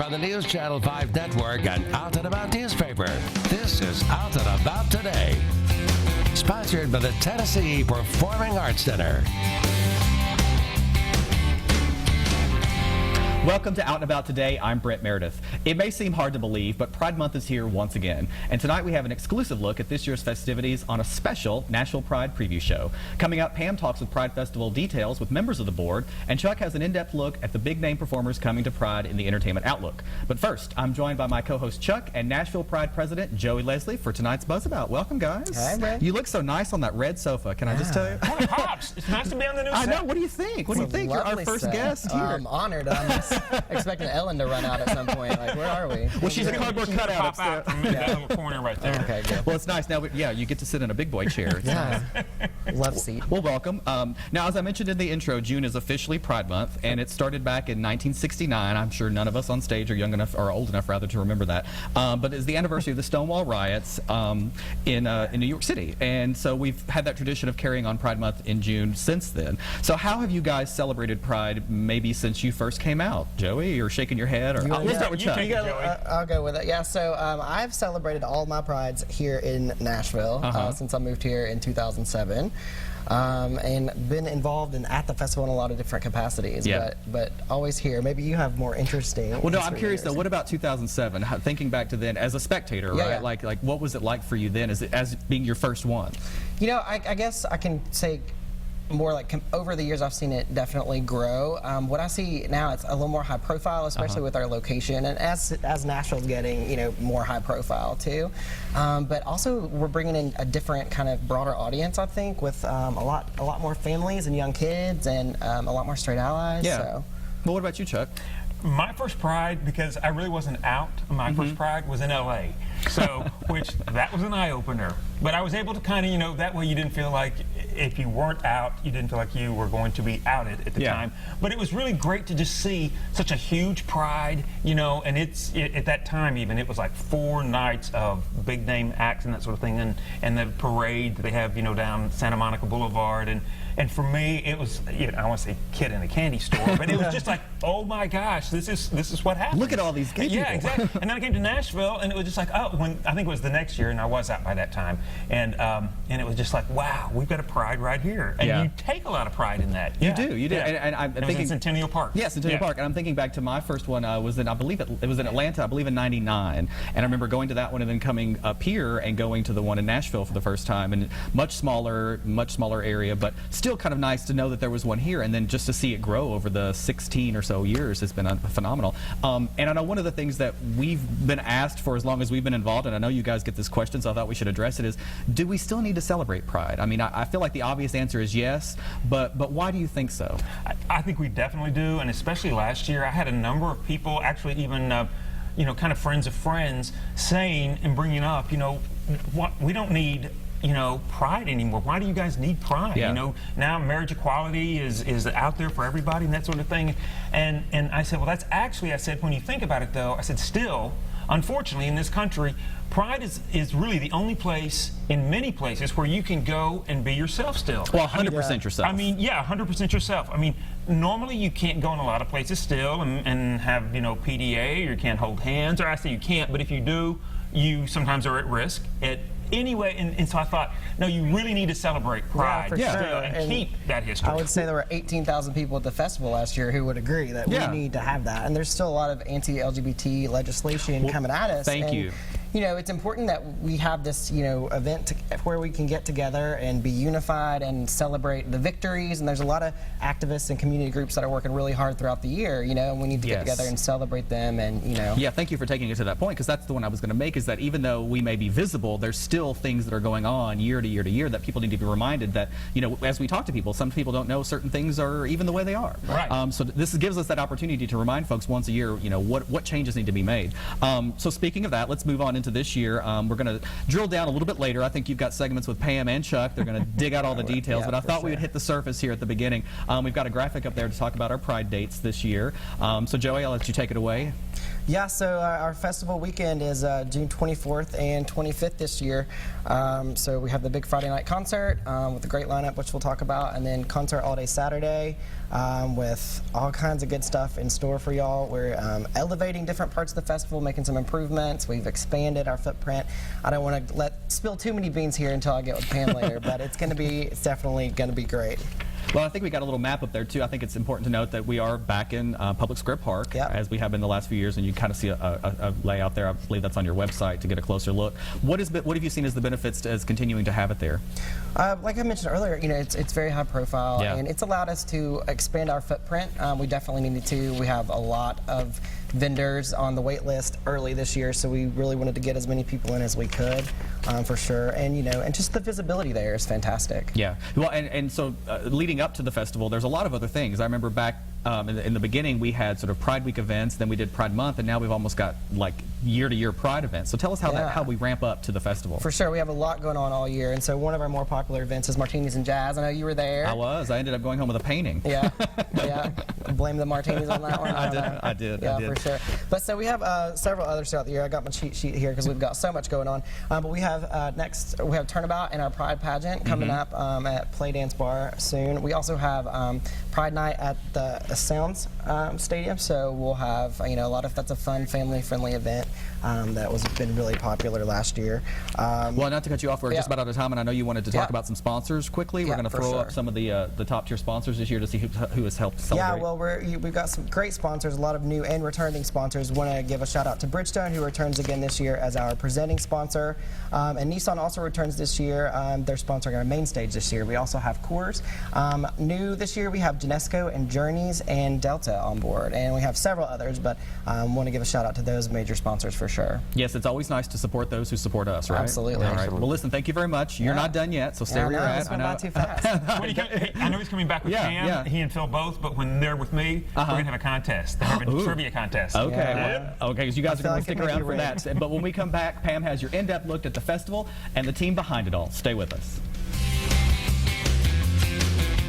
from the News Channel 5 Network and Out and About newspaper. This is Out and About Today, sponsored by the Tennessee Performing Arts Center. Welcome to Out and About Today. I'm Brent Meredith. It may seem hard to believe, but Pride Month is here once again. And tonight we have an exclusive look at this year's festivities on a special Nashville Pride preview show. Coming up, Pam talks with Pride Festival details with members of the board, and Chuck has an in-depth look at the big-name performers coming to Pride in the Entertainment Outlook. But first, I'm joined by my co-host Chuck and Nashville Pride President Joey Leslie for tonight's Buzz About. Welcome, guys. Hi, Brent. You look so nice on that red sofa. Can I just tell you? Oh, Pops, it's nice to be on the new I set. know. What do you think? What do you think? You're our first guest here. I'm honored. I'm expecting Ellen to run out at some point. Like, where are we? Well, she's a cardboard cutout Pop out from that little corner right there. Okay, good. Well, it's nice. Now, yeah, you get to sit in a big boy chair. It's nice. Love seat. Well, welcome. Now, as I mentioned in the intro, June is officially Pride Month, and it started back in 1969. I'm sure none of us on stage are young enough, or old enough, rather, to remember that. But it's the anniversary of the Stonewall riots in New York City, and so we've had that tradition of carrying on Pride Month in June since then. So, how have you guys celebrated Pride, maybe since you first came out, Joey? You're shaking your head, or let's start with You Chuck. take it, Joey. I'll go with it. Yeah, so I've celebrated all of my Prides here in Nashville since I moved here in 2007. And been involved at the festival in a lot of different capacities, Yeah. but always here. Maybe you have more interesting. Well, no, I'm curious though. What about 2007? Thinking back to then, as a spectator, Yeah, right? yeah. Like, what was it like for you then, as being your first one? You know, I guess I can say more like over the years I've seen it definitely grow. What I see now, it's a little more high profile, especially with our location, and as Nashville's getting more high profile too. But also we're bringing in a different kind of broader audience, I think, with a lot more families and young kids and a lot more straight allies. Yeah. So. Well, what about you, Chuck? My first Pride, because I really wasn't out, my first Pride was in LA. So, that was an eye-opener. But I was able to kind of, that way you didn't feel like, if you weren't out, you didn't feel like you were going to be outed at the time. But it was really great to just see such a huge Pride, and at that time even, it was like 4 nights of big-name acts and that sort of thing, and the parade that they have, down Santa Monica Boulevard, and for me, it was, I don't want to say kid in a candy store, but it was just like, oh my gosh, this is what happened. Look at all these gay people. Yeah, exactly. And then I came to Nashville, and it was just like, I think it was the next year, and I was out by that time, and it was just like, wow, we've got a Pride right here, and you take a lot of pride in that. You do, Yeah. and I'm It was thinking in Centennial Park. Yeah, Centennial Park, and I'm thinking back to my first one was in, I believe it was in Atlanta, I believe in '99, and I remember going to that one and then coming up here and going to the one in Nashville for the first time, and much smaller area, but still kind of nice to know that there was one here, and then just to see it grow over the 16 or so years has been phenomenal. And I know one of the things that we've been asked for as long as we've been involved, and I know you guys get this question, so I thought we should address it, is do we still need to celebrate Pride? I mean, I feel like the obvious answer is yes, but why do you think so? I think we definitely do, and especially last year, I had a number of people, actually even, kind of friends of friends, saying and bringing up, what we don't need Pride anymore. Why do you guys need Pride? Yeah. Now marriage equality is out there for everybody and that sort of thing. And I said, well, that's actually, I said, when you think about it though, I said, still, unfortunately, in this country, Pride is really the only place, in many places, where you can go and be yourself still. Well, 100% yourself. I mean, yeah, 100% yourself. I mean, normally you can't go in a lot of places still and have, PDA, or you can't hold hands, or I say you can't, but if you do, you sometimes are at risk. Anyway, and so I thought, no, you really need to celebrate Pride for sure. and keep that history. I would say there were 18,000 people at the festival last year who would agree that we need to have that. And there's still a lot of anti-LGBT legislation coming at us. Thank and, you. It's important that we have this, event where we can get together and be unified and celebrate the victories. And there's a lot of activists and community groups that are working really hard throughout the year, and we need to get together and celebrate them. And Yeah, thank you for taking it to that point, because that's the one I was going to make, is that even though we may be visible, there's still things that are going on year to year to year that people need to be reminded that, as we talk to people, some people don't know certain things are even the way they are. Right. So this gives us that opportunity to remind folks once a year, what changes need to be made. So speaking of that, let's move on into this year. We're going to drill down a little bit later. I think you've got segments with Pam and Chuck. They're going to dig out all the details, but I thought we would hit the surface here at the beginning. We've got a graphic up there to talk about our Pride dates this year. So Joey, I'll let you take it away. Yeah, so our festival weekend is June 24th and 25th this year. So we have the big Friday night concert with a great lineup, which we'll talk about, and then concert all day Saturday with all kinds of good stuff in store for y'all. We're elevating different parts of the festival, making some improvements. We've expanded our footprint. I don't want to spill too many beans here until I get with Pam later, but it's definitely going to be great. Well, I think we got a little map up there too. I think it's important to note that we are back in Public Square Park, Yep. as we have been the last few years, and you kind of see a layout there. I believe that's on your website to get a closer look. What have you seen as the benefits as continuing to have it there? Like I mentioned earlier, it's very high profile, Yeah. and it's allowed us to expand our footprint. We definitely needed to. We have a lot of vendors on the wait list early this year, so we really wanted to get as many people in as we could, for sure. And just the visibility there is fantastic. Yeah. Well, and so leading up to the festival, there's a lot of other things. I remember back in the beginning, we had sort of Pride Week events, then we did Pride Month, and now we've almost got like year-to-year Pride events. So tell us how we ramp up to the festival. For sure, we have a lot going on all year, and so one of our more popular events is Martinis and Jazz. I know you were there. I ended up going home with a painting. Yeah, yeah. Blame the martinis on that one. I did. Yeah, for sure. But so we have several others throughout the year. I got my cheat sheet here because we've got so much going on. But we have next, we have Turnabout and our Pride pageant coming up at Play Dance Bar soon. We also have Pride Night at the Sounds Stadium. So we'll have that's a fun family-friendly event that was been really popular last year. Well, not to cut you off, we're Yeah. just about out of time, and I know you wanted to talk Yeah. about some sponsors quickly. We're Yeah, going to for throw sure. up some of the top-tier sponsors this year to see who has helped celebrate. Yeah, well, we've got some great sponsors, a lot of new and returning sponsors. Want to give a shout out to Bridgestone, who returns again this year as our presenting sponsor, and Nissan also returns this year. They're sponsoring our main stage this year. We also have Coors. New this year, we have Genesco and Journeys and Delta on board, and we have several others, but want to give a shout out to those major sponsors for sure. Yes, it's always nice to support those who support us, right? Absolutely. All right. Well, listen, thank you very much. You're Yeah. not done yet, so stay Yeah, where you're no, at. this went by too fast. I know he's coming back with Yeah, Pam. yeah. He and Phil both, but when they're with me, we're going to have a contest. They're having a trivia contest. Okay, Yeah. well, okay, because you guys are feel going like to it stick make around you for win. that. But when we come back, Pam has your in-depth look at the festival and the team behind it all. Stay with us.